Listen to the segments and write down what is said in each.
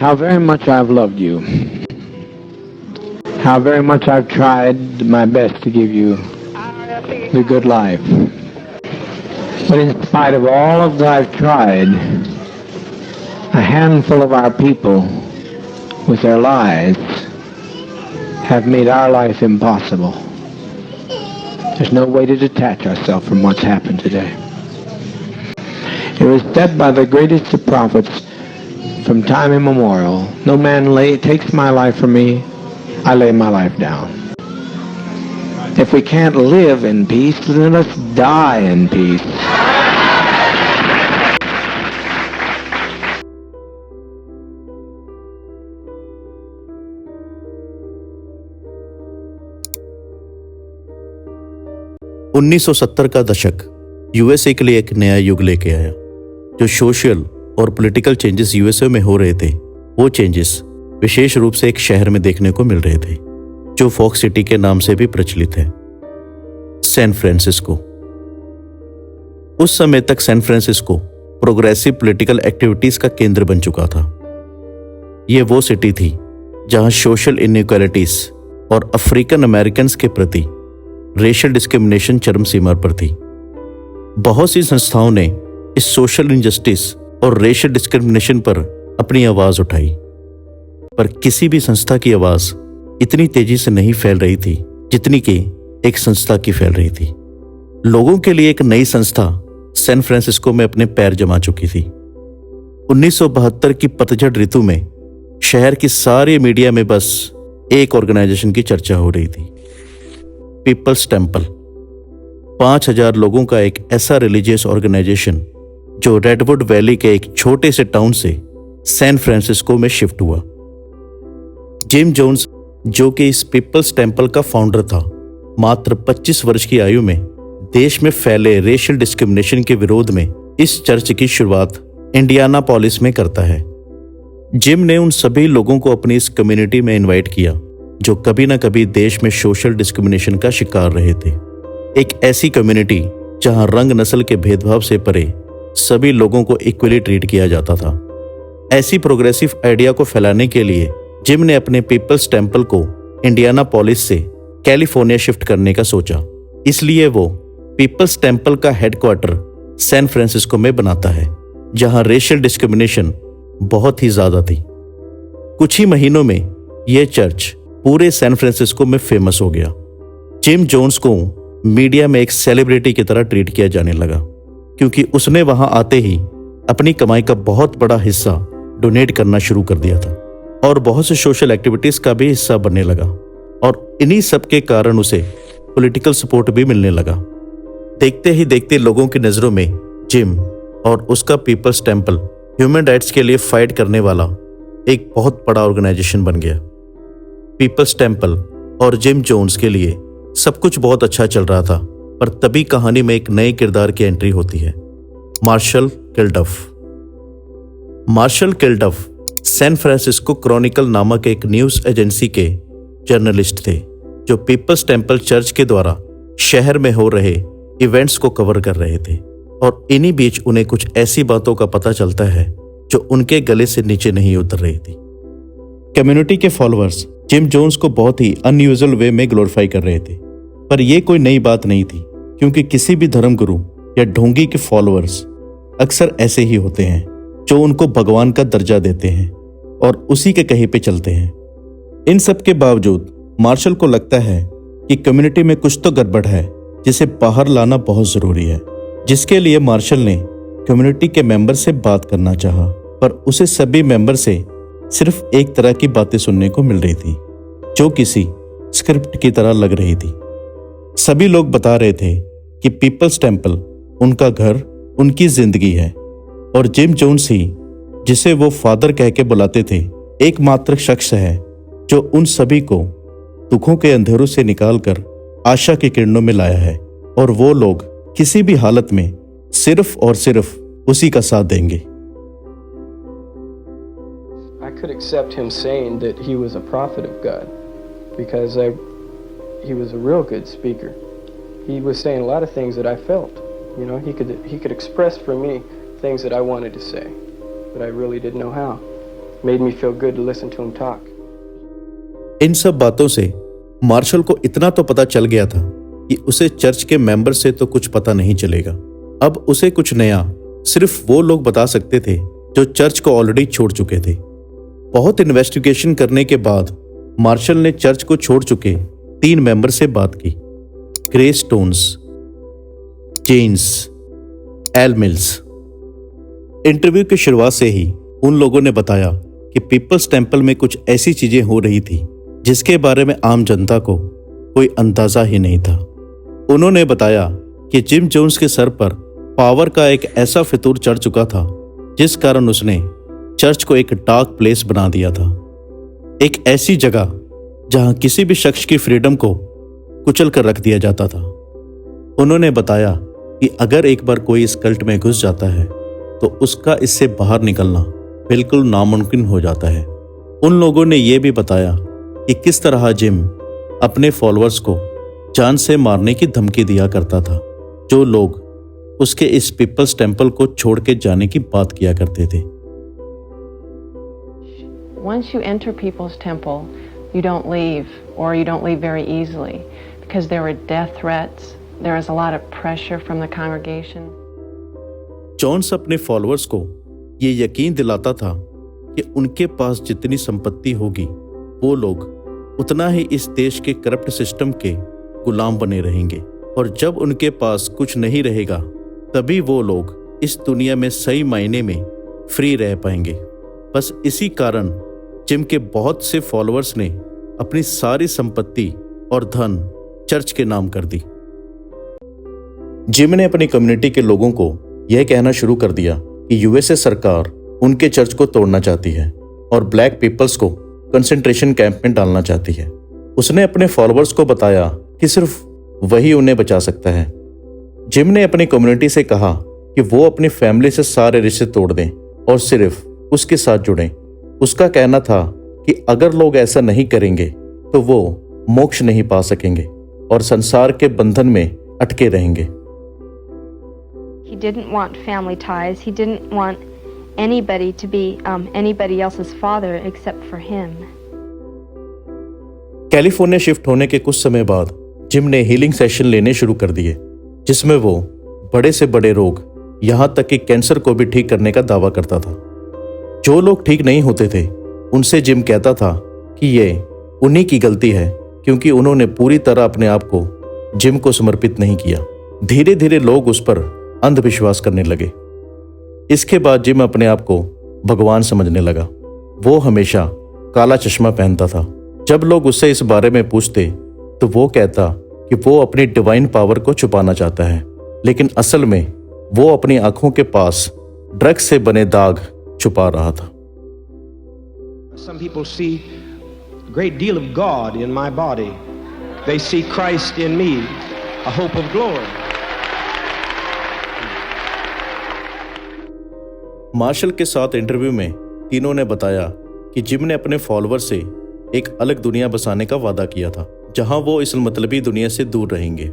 how very much I've loved you, how very much I've tried my best to give you the good life. But in spite of all of that I've tried, a handful of our people, with their lies, have made our life impossible. There's no way to detach ourselves from what's happened today. It was said by the greatest of prophets from time immemorial, no man takes my life from me, I lay my life down. If we can't live in peace, then let's die in peace. 1970 का दशक USA के लिए एक नया युग लेके आया। जो सोशल और पॉलिटिकल चेंजेस यूएसए में हो रहे थे, वो चेंजेस विशेष रूप से एक शहर में देखने को मिल रहे थे जो फॉक्स सिटी के नाम से भी प्रचलित है, सैन फ्रांसिस्को। उस समय तक San Francisco progressive political activities का केंद्र बन चुका था। ये वो सिटी थी जहां सोशल इनइक्वालिटीज और अफ्रीकन अमेरिकन्स के प्रति रेशियल डिस्क्रिमिनेशन चरम सीमा पर थी। बहुत सी संस्थाओं ने इस सोशल इनजस्टिस और रेशियल डिस्क्रिमिनेशन पर अपनी आवाज उठाई, पर किसी भी संस्था की आवाज इतनी तेजी से नहीं फैल रही थी जितनी कि एक संस्था की फैल रही थी। लोगों के लिए एक नई संस्था सैन फ्रांसिस्को में अपने पैर जमा चुकी थी। 1972 की पतझड़ ऋतु में शहर की सारी मीडिया में बस एक ऑर्गेनाइजेशन की चर्चा हो रही थी, पीपल्स टेम्पल। 5000 लोगों का एक ऐसा रिलीजियस ऑर्गेनाइजेशन जो रेडवुड वैली के एक छोटे से टाउन से सैन फ्रांसिस्को में शिफ्ट हुआ। जिम जोन्स, जो कि इस पीपल्स टेम्पल का फाउंडर था, मात्र 25 वर्ष की आयु में देश में फैले रेशियल डिस्क्रिमिनेशन के विरोध में इस चर्च की शुरुआत इंडियानापोलिस में करता है। जिम ने उन सभी लोगों को अपनी इस कम्युनिटी में इनवाइट किया जो कभी ना कभी देश में सोशल डिस्क्रिमिनेशन का शिकार रहे थे। एक ऐसी कम्युनिटी जहां रंग नस्ल के भेदभाव से परे सभी लोगों को इक्वली ट्रीट किया जाता था। ऐसी प्रोग्रेसिव आइडिया को फैलाने के लिए जिम ने अपने पीपल्स टेम्पल को इंडियानापोलिस से कैलिफोर्निया शिफ्ट करने का सोचा। इसलिए वो पीपल्स टेम्पल का हेडक्वार्टर सैन फ्रांसिस्को में बनाता है, जहां रेशियल डिस्क्रिमिनेशन बहुत ही ज्यादा थी। कुछ ही महीनों में यह चर्च पूरे सैन फ्रांसिस्को में फेमस हो गया। जिम जोन्स को मीडिया में एक सेलिब्रिटी की तरह ट्रीट किया जाने लगा, क्योंकि उसने वहां आते ही अपनी कमाई का बहुत बड़ा हिस्सा डोनेट करना शुरू कर दिया था और बहुत से सोशल एक्टिविटीज का भी हिस्सा बनने लगा। और इन्हीं सब के कारण उसे पॉलिटिकल सपोर्ट भी मिलने लगा। देखते ही देखते लोगों की नजरों में जिम और उसका पीपल्स टेम्पल ह्यूमन राइट्स के लिए फाइट करने वाला एक बहुत बड़ा ऑर्गेनाइजेशन बन गया। पीपल्स टेम्पल और जिम जोन्स के लिए सब कुछ बहुत अच्छा चल रहा था, पर तभी कहानी में एक नए किरदार की एंट्री होती है, Marshall Kilduff. Marshall Kilduff San Francisco Chronicle नामक एक न्यूज एजेंसी के जर्नलिस्ट थे, जो पीपल्स टेम्पल चर्च के द्वारा शहर में हो रहे इवेंट्स को कवर कर रहे थे। और इन्हीं बीच उन्हें कुछ ऐसी बातों का पता चलता है जो उनके गले से नीचे नहीं उतर रही थी। कम्युनिटी के फॉलोअर्स जिम जोन्स को बहुत ही अनयूजुअल वे में ग्लोरीफाई कर रहे थे, पर यह कोई नई बात नहीं थी, क्योंकि किसी भी धर्मगुरु या ढोंगी के फॉलोअर्स अक्सर ऐसे ही होते हैं जो उनको भगवान का दर्जा देते हैं और उसी के कहे पे चलते हैं। इन सब के बावजूद मार्शल को लगता है कि कम्युनिटी में कुछ तो गड़बड़ है जिसे बाहर लाना बहुत जरूरी है, जिसके लिए मार्शल ने कम्युनिटी के मेंबर से बात करना चाहा, पर उसे सभी मेंबर से सिर्फ एक तरह की बातें सुनने को मिल रही थी जो किसी स्क्रिप्ट की तरह लग रही थी। सभी लोग बता रहे थे कि पीपल्स टेम्पल उनका घर, उनकी जिंदगी है और जिम जोन्स ही, जिसे वो फादर कह के बुलाते थे, एकमात्र शख्स है जो उन सभी को दुखों के अंधेरों से निकालकर आशा की किरणों में लाया है, और वो लोग किसी भी हालत में सिर्फ और सिर्फ उसी का साथ देंगे। I could accept him saying that he was a prophet of God because he was a real good speaker. He was saying a lot of things that I felt. You know, he could express for me things that I wanted to say, but I really didn't know how. made me feel good to listen to him talk. इन सब बातों से martial को इतना तो पता चल गया था कि उसे चर्च के मेंबर से तो कुछ पता नहीं चलेगा। अब उसे कुछ नया सिर्फ वो लोग बता सकते थे जो चर्च को ऑलरेडी छोड़ चुके थे। बहुत इन्वेस्टिगेशन करने के बाद मार्शल ने चर्च को छोड़ चुके 3 मेंबर से बात की, Gray Stones, Jens, L Mills. Interview की शुरुआत से ही उन लोगों ने बताया कि पीपल्स टेम्पल में कुछ ऐसी चीजें हो रही थी जिसके बारे में आम जनता को कोई अंदाजा ही नहीं था। उन्होंने बताया कि जिम जोन्स के सर पर पावर का एक ऐसा फितूर चढ़ चुका था जिस कारण उसने चर्च को एक डार्क प्लेस बना दिया था, एक ऐसी जगह जहां किसी भी शख्स की फ्रीडम को कुचल कर रख दिया जाता था। उन्होंने बताया कि अगर एक बार कोई इस कल्ट में घुस जाता है तो उसका इससे बाहर निकलना बिल्कुल नामुमकिन हो जाता है। उन लोगों ने यह भी बताया कि किस तरह जिम अपने फॉलोअर्स को जान से मारने की धमकी दिया करता था जो लोग उसके इस पीपल्स टेम्पल को छोड़ के जाने की बात किया करते थे। Once you enter People's Temple, you don't leave, or you don't leave very easily, because there were death threats. There was a lot of pressure from the congregation. Jones अपने फॉलोअर्स को ये यकीन दिलाता था कि उनके पास जितनी संपत्ति होगी वो लोग उतना ही इस देश के करप्ट सिस्टम के गुलाम बने रहेंगे, और जब उनके पास कुछ नहीं रहेगा तभी वो लोग इस दुनिया में सही मायने में फ्री रह पाएंगे। बस इसी कारण जिम के बहुत से फॉलोअर्स ने अपनी सारी संपत्ति और धन चर्च के नाम कर दी। जिम ने अपनी कम्युनिटी के लोगों को यह कहना शुरू कर दिया कि यूएसए सरकार उनके चर्च को तोड़ना चाहती है और ब्लैक पीपल्स को कंसंट्रेशन कैंप में डालना चाहती है। उसने अपने फॉलोअर्स को बताया कि सिर्फ वही उन्हें बचा सकता है। जिम ने अपनी कम्युनिटी से कहा कि वो अपनी फैमिली से सारे रिश्ते तोड़ दें और सिर्फ उसके साथ जुड़ें। उसका कहना था कि अगर लोग ऐसा नहीं करेंगे तो वो मोक्ष नहीं पा सकेंगे और संसार के बंधन में अटके रहेंगे। He didn't want family ties. He didn't want anybody to be anybody else's father except for him. California shift होने के कुछ समय बाद जिम ने हीलिंग सेशन लेने शुरू कर दिए जिसमें वो बड़े से बड़े रोग यहां तक कि कैंसर को भी ठीक करने का दावा करता था। जो लोग ठीक नहीं होते थे उनसे जिम कहता था कि ये उन्हीं की गलती है क्योंकि उन्होंने पूरी तरह अपने आप को जिम को समर्पित नहीं किया। धीरे धीरे लोग उस पर अंधविश्वास करने लगे। इसके बाद जिम अपने आप को भगवान समझने लगा। वो हमेशा काला चश्मा पहनता था। जब लोग उससे इस बारे में पूछते तो वो कहता कि वो अपनी डिवाइन पावर को छुपाना चाहता है, लेकिन असल में वो अपनी आंखों के पास ड्रग्स से बने दाग छुपा रहा था। Some people see a great deal of God in my body. They see Christ in me, a hope of glory. Marshall के साथ इंटरव्यू में तीनों ने बताया कि जिम ने अपने फॉलोअर से एक अलग दुनिया बसाने का वादा किया था जहां वो इस मतलबी दुनिया से दूर रहेंगे।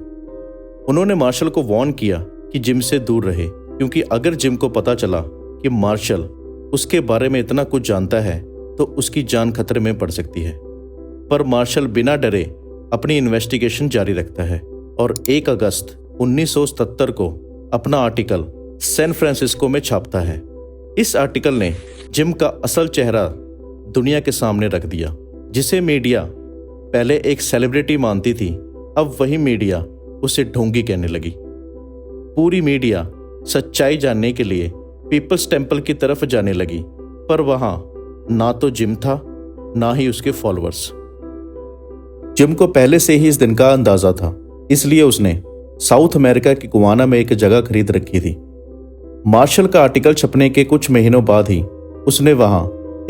उन्होंने मार्शल को वार्न किया कि जिम से दूर रहे क्योंकि अगर जिम को पता चला कि मार्शल उसके बारे में इतना कुछ जानता है तो उसकी जान खतरे में पड़ सकती है। पर मार्शल बिना डरे अपनी इन्वेस्टिगेशन जारी रखता है और 1 अगस्त 1977 को अपना आर्टिकल सैन फ्रांसिस्को में छापता है। इस आर्टिकल ने जिम का असल चेहरा दुनिया के सामने रख दिया। जिसे मीडिया पहले एक सेलिब्रिटी मानती थी, अब वही मीडिया उसे ढोंगी कहने लगी। पूरी मीडिया सच्चाई जानने के लिए पीपल्स टेम्पल की तरफ जाने लगी, पर वहां ना तो जिम था ना ही उसके फॉलोअर्स। जिम को पहले से ही इस दिन का अंदाजा था, इसलिए उसने साउथ अमेरिका की गुआना में एक जगह खरीद रखी थी। मार्शल का आर्टिकल छपने के कुछ महीनों बाद ही उसने वहां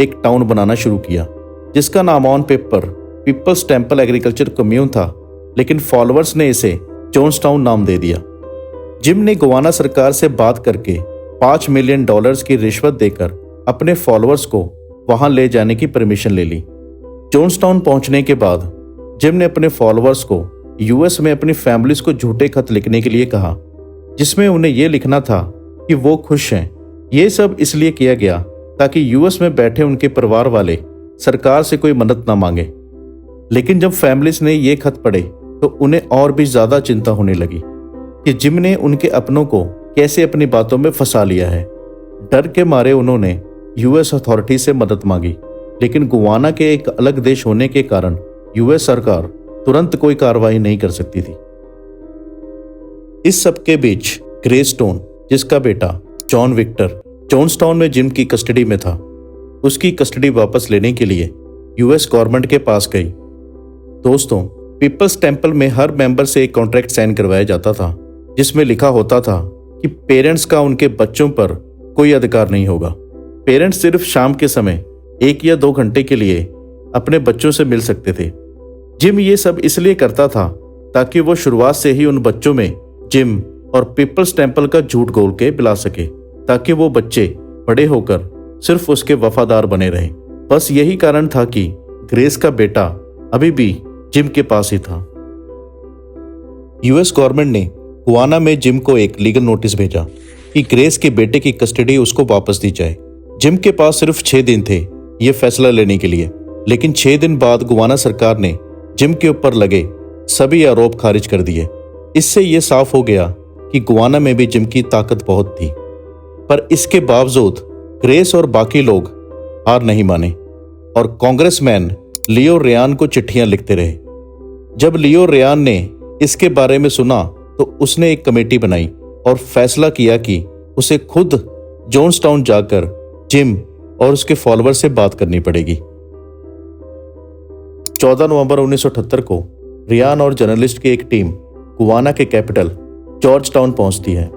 एक टाउन बनाना शुरू किया जिसका नाम on paper Peoples Temple Agriculture Commune था, लेकिन फॉलोअर्स ने इसे जॉन्सटाउन नाम दे दिया। जिम ने गुआना सरकार से बात करके $5 मिलियन की रिश्वत देकर अपने फॉलोअर्स को वहां ले जाने की परमिशन ले ली। जॉन्सटाउन पहुंचने के बाद जिम ने अपने फॉलोअर्स को यूएस में अपनी फैमिलीज को झूठे खत लिखने के लिए कहा जिसमें उन्हें यह लिखना था कि वो खुश हैं। ये सब इसलिए किया गया ताकि यूएस में बैठे उनके परिवार वाले सरकार से कोई मदद ना मांगे। लेकिन जब फैमिलीज ने ये खत पढ़े तो उन्हें और भी ज्यादा चिंता होने लगी कि जिम ने उनके अपनों को कैसे अपनी बातों में फंसा लिया है। डर के मारे उन्होंने यूएस अथॉरिटी से मदद मांगी, लेकिन गुवाना के एक अलग देश होने के कारण यूएस सरकार तुरंत कोई कार्रवाई नहीं कर सकती थी। इस सब के बीच ग्रेस्टोन, जिसका बेटा जॉन विक्टर जॉन्सटाउन में जिम की कस्टडी में था, उसकी कस्टडी वापस लेने के लिए यूएस गवर्नमेंट के पास गई। दोस्तों, पीपल्स टेम्पल में हर मेंबर से एक कॉन्ट्रैक्ट साइन करवाया जाता था, जिसमें लिखा होता था कि पेरेंट्स का उनके बच्चों पर कोई अधिकार नहीं होगा। पेरेंट्स सिर्फ शाम के समय 1 या 2 घंटे के लिए अपने बच्चों से मिल सकते थे। जिम ये सब इसलिए करता था ताकि वो शुरुआत से ही उन बच्चों में जिम और पीपल्स टेम्पल का झूठ घोल के पिला सके, ताकि वो बच्चे बड़े होकर सिर्फ उसके वफादार बने रहे। बस यही कारण था कि ग्रेस का बेटा अभी भी जिम के पास ही था। यूएस गवर्नमेंट ने गुआना में जिम को एक लीगल नोटिस भेजा कि ग्रेस के बेटे की कस्टडी उसको वापस दी जाए। जिम के पास सिर्फ 6 दिन थे ये फैसला लेने के लिए, लेकिन 6 दिन बाद गुआना सरकार ने जिम के ऊपर लगे सभी आरोप खारिज कर दिए। इससे ये साफ हो गया कि गुआना में भी जिम की ताकत बहुत थी। पर इसके बावजूद ग्रेस और बाकी लोग हार नहीं माने और कांग्रेसमैन लियो रेयान को चिट्ठियां लिखते रहे। जब लियो रेयान ने इसके बारे में सुना तो उसने एक कमेटी बनाई और फैसला किया कि उसे खुद जॉन्सटाउन जाकर जिम और उसके फॉलोअर से बात करनी पड़ेगी। 14 नवंबर 1978 को रेयान और जर्नलिस्ट की एक टीम गुआना के कैपिटल जॉर्जटाउन पहुंचती है।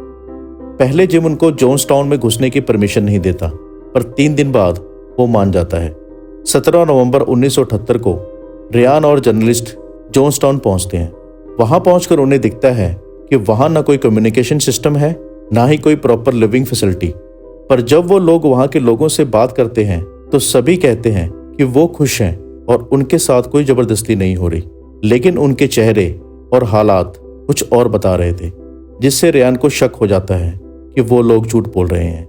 पहले जिम उनको जॉन्सटाउन में घुसने की परमिशन नहीं देता, पर 3 दिन बाद वो मान जाता है। 17 नवंबर 1978 को रेयान और जर्नलिस्ट जॉन्सटाउन पहुंचते हैं। वहां पहुंचकर उन्हें दिखता है कि वहां ना कोई कम्युनिकेशन सिस्टम है, ना ही कोई प्रॉपर लिविंग फैसिलिटी। पर जब वो लोग वहां के लोगों से बात करते हैं तो सभी कहते हैं कि वो खुश हैं और उनके साथ कोई जबरदस्ती नहीं हो रही। लेकिन उनके चेहरे और हालात कुछ और बता रहे थे, जिससे रेयान को शक हो जाता है कि वो लोग झूठ बोल रहे हैं।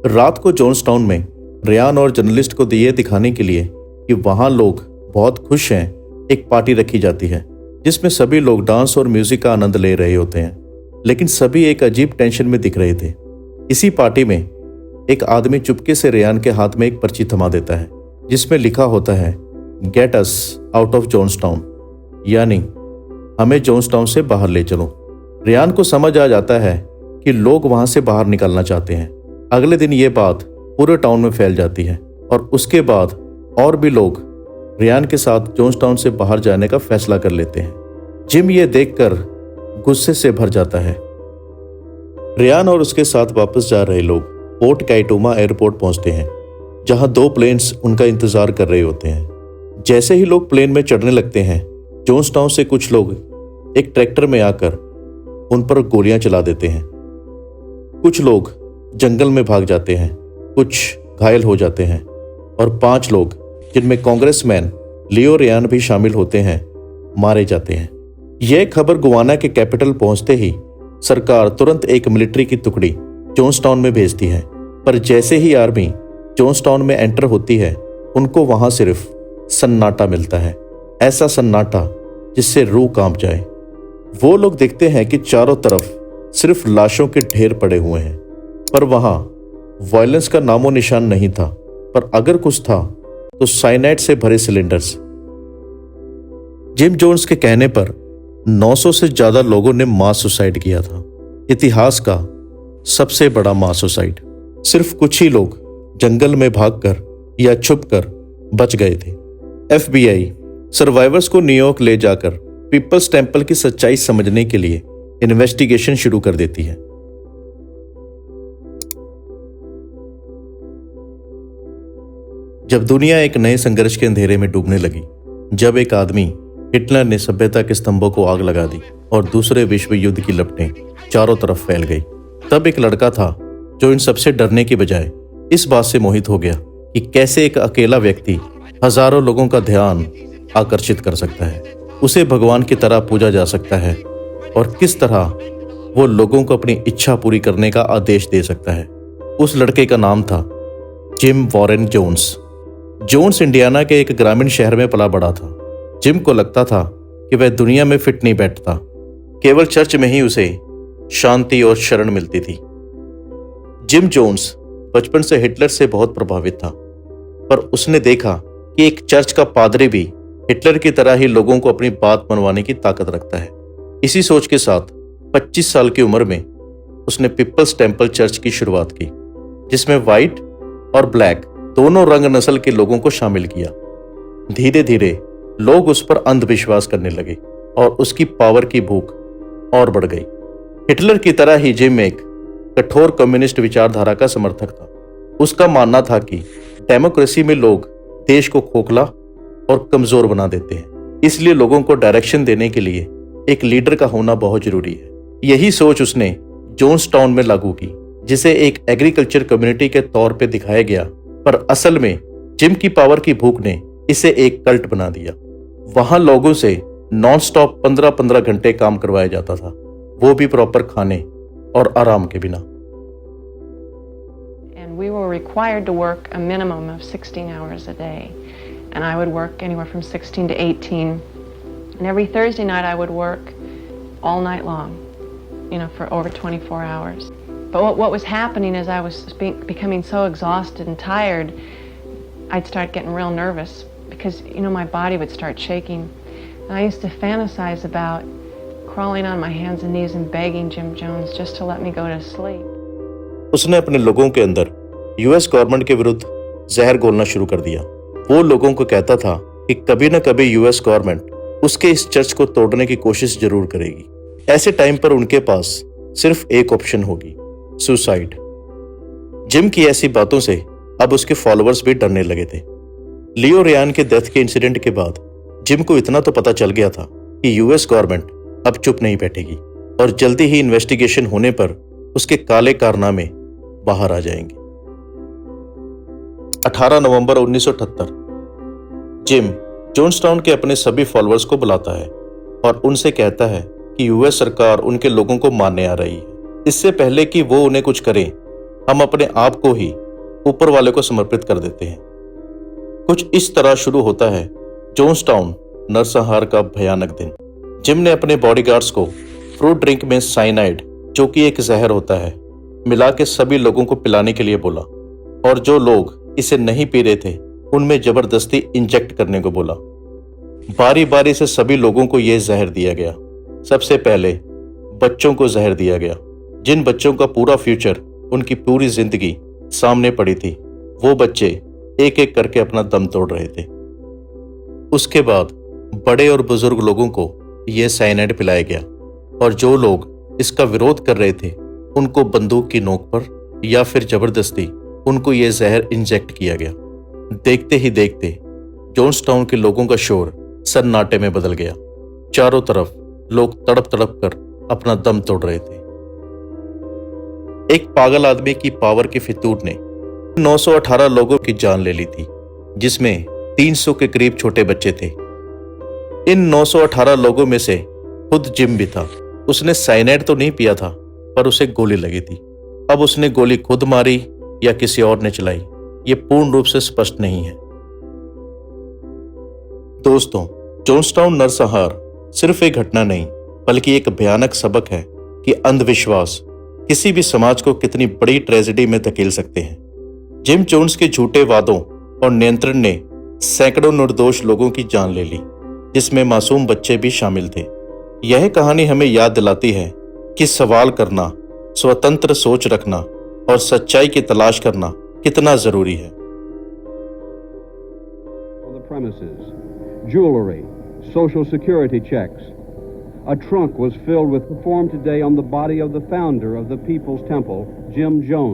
रात को जॉन्सटाउन में रेयान और जर्नलिस्ट को ये दिखाने के लिए कि वहां लोग बहुत खुश हैं, एक पार्टी रखी जाती है जिसमें सभी लोग डांस और म्यूजिक का आनंद ले रहे होते हैं। लेकिन सभी एक अजीब टेंशन में दिख रहे थे। इसी पार्टी में एक आदमी चुपके से रेयान के हाथ में एक पर्ची थमा देता है, जिसमें लिखा होता है गेट अस आउट ऑफ जॉन्सटाउन, यानी हमें जॉन्सटाउन से बाहर ले चलो। रेयान को समझ आ जाता है कि लोग वहां से बाहर निकलना चाहते हैं। अगले दिन ये बात पूरे टाउन में फैल जाती है और उसके बाद और भी लोग रेयान के साथ जॉन्सटाउन से बाहर जाने का फैसला कर लेते हैं। जिम ये देखकर गुस्से से भर जाता है। रेयान और उसके साथ वापस जा रहे लोग पोर्ट काइटोमा एयरपोर्ट पहुंचते हैं, जहां 2 प्लेन्स उनका इंतजार कर रहे होते हैं। जैसे ही लोग प्लेन में चढ़ने लगते हैं, जॉन्सटाउन से कुछ लोग एक ट्रैक्टर में आकर उन पर गोलियां चला देते हैं। कुछ लोग जंगल में भाग जाते हैं, कुछ घायल हो जाते हैं और 5 लोग, जिनमें कांग्रेसमैन लियो रेयान भी शामिल होते हैं, मारे जाते हैं। यह खबर गुआना के कैपिटल पहुंचते ही सरकार तुरंत एक मिलिट्री की टुकड़ी जॉन्सटाउन में भेजती है। पर जैसे ही आर्मी जॉन्सटाउन में एंटर होती है, उनको वहां सिर्फ सन्नाटा मिलता है। ऐसा सन्नाटा जिससे रूह कांप जाए। वो लोग देखते हैं कि चारों तरफ सिर्फ लाशों के ढेर पड़े हुए हैं, पर वहां वायलेंस का नामो निशान नहीं था। पर अगर कुछ था तो साइनाइड से भरे सिलेंडर्स। जिम जोन्स के कहने पर 900 से ज्यादा लोगों ने मास सुसाइड किया था। इतिहास का सबसे बड़ा मास सुसाइड। सिर्फ कुछ ही लोग जंगल में भागकर या छुपकर बच गए थे। FBI सर्वाइवर्स को न्यूयॉर्क ले जाकर पीपल्स टेम्पल की सच्चाई समझने के लिए इन्वेस्टिगेशन शुरू कर देती है। जब दुनिया एक नए संघर्ष के अंधेरे में डूबने लगी, जब एक आदमी हिटलर ने सभ्यता के स्तंभों को आग लगा दी और दूसरे विश्व युद्ध की लपटें चारों तरफ फैल गई, तब एक लड़का था जो इन सबसे डरने की बजाय इस बात से मोहित हो गया कि कैसे एक अकेला व्यक्ति हजारों लोगों का ध्यान आकर्षित कर सकता है, उसे भगवान की तरह पूजा जा सकता है और किस तरह वो लोगों को अपनी इच्छा पूरी करने का आदेश दे सकता है। उस लड़के का नाम था Jim Warren Jones. Jones Indiana के एक ग्रामीण शहर में पला बड़ा था। जिम को लगता था कि वह दुनिया में फिट नहीं बैठता, केवल चर्च में ही उसे शांति और शरण मिलती थी। जिम जोन्स बचपन से हिटलर से बहुत प्रभावित था, पर उसने देखा कि एक चर्च का पादरी भी हिटलर की तरह ही लोगों को अपनी बात मनवाने की ताकत रखता है। इसी सोच के साथ 25 साल की उम्र में उसने पीपल्स टेम्पल चर्च की शुरुआत की, जिसमें व्हाइट और ब्लैक दोनों रंग नस्ल के लोगों को शामिल किया। धीरे धीरे लोग उस पर अंधविश्वास करने लगे और उसकी पावर की भूख और बढ़ गई। हिटलर की तरह ही जिम एक कठोर कम्युनिस्ट विचारधारा का समर्थक था। उसका मानना था कि डेमोक्रेसी में लोग देश को खोखला और कमजोर बना देते हैं, इसलिए लोगों को डायरेक्शन देने के लिए एक लीडर का होना बहुत जरूरी है। यही सोच उसने जोन्सटाउन में लागू की, जिसे एक एग्रीकल्चर कम्युनिटी के तौर पे दिखाया गया, पर असल में जिम की पावर की भूख ने इसे एक कल्ट बना दिया। वहां लोगों से नॉन स्टॉप 15-15 घंटे काम करवाया जाता था, वो भी प्रॉपर खाने और आराम के बिना। And we were required to work a minimum of 16 hours a day. And I would work anywhere from 16 to 18. And every Thursday night I would work all night long, for over 24 hours. But what was happening is I was becoming so exhausted and tired, I'd start getting real nervous because, my body would start shaking. And I used to fantasize about crawling on my hands and knees and begging Jim Jones just to let me go to sleep. उसने अपने लोगों के अंदर US government के विरुद्ध जहर घोलना शुरू कर दिया। वो लोगों को कहता था कि कभी न कभी यूएस गवर्नमेंट उसके इस चर्च को तोड़ने की कोशिश जरूर करेगी। ऐसे टाइम पर उनके पास सिर्फ एक ऑप्शन होगी, सुसाइड। जिम की ऐसी बातों से अब उसके फॉलोअर्स भी डरने लगे थे। लियो रेयान के डेथ के इंसिडेंट के बाद जिम को इतना तो पता चल गया था कि यूएस गवर्नमेंट अब चुप नहीं बैठेगी और जल्दी ही इन्वेस्टिगेशन होने पर उसके काले कारनामे बाहर आ जाएंगे। 18 नवंबर 1978 जिम जोन्सटाउन के अपने सभी फॉलोअर्स को बुलाता है और उनसे कहता है कि यूएस सरकार उनके लोगों को मारने आ रही है। इससे पहले कि वो उन्हें कुछ करें, हम अपने आप को ही ऊपर वाले को समर्पित कर देते हैं। कुछ इस तरह शुरू होता है जोन्सटाउन नरसंहार का भयानक दिन। जिम ने अपने बॉडीगार्ड्स को फ्रूट ड्रिंक में साइनाइड, जो कि एक जहर होता है, मिला के सभी लोगों को पिलाने के लिए बोला और जो लोग इसे नहीं पी रहे थे उनमें जबरदस्ती इंजेक्ट करने को बोला। बारी बारी से सभी लोगों को यह जहर दिया गया। सबसे पहले बच्चों को जहर दिया गया, जिन बच्चों का पूरा फ्यूचर, उनकी पूरी जिंदगी सामने पड़ी थी। वो बच्चे एक एक करके अपना दम तोड़ रहे थे। उसके बाद बड़े और बुजुर्ग लोगों को यह साइनाइड पिलाया गया और जो लोग इसका विरोध कर रहे थे उनको बंदूक की नोक पर या फिर जबरदस्ती उनको यह जहर इंजेक्ट किया गया। देखते ही देखते जोन्सटाउन के लोगों का शोर सन्नाटे में बदल गया। चारों तरफ लोग तड़प तड़प कर अपना दम तोड़ रहे थे। एक पागल आदमी की पावर के फितूर ने 918 लोगों की जान ले ली थी, जिसमें 300 के करीब छोटे बच्चे थे। इन 918 लोगों में से खुद जिम भी था। उसने साइनाइड तो नहीं पिया था, पर उसे गोली लगी थी। अब उसने गोली खुद मारी या किसी और ने चलाई, ये पूर्ण रूप से स्पष्ट नहीं है। दोस्तों, जोन्सटाउन नरसंहार सिर्फ एक घटना नहीं, बल्कि एक भयानक सबक है कि अंधविश्वास किसी भी समाज को कितनी बड़ी ट्रेजेडी में धकेल सकते हैं। जिम जोन्स के झूठे वादों और नियंत्रण ने सैकड़ों निर्दोष लोगों की जान ले ली, जिसमें मासूम बच्चे भी शामिल थे। यह कहानी हमें याद दिलाती है कि सवाल करना, स्वतंत्र सोच रखना और सच्चाई की तलाश करना कितना जरूरी है। Jewelry, Social Security checks. A trunk was filled with performed today on the body of the founder of the People's Temple, Jim Jones.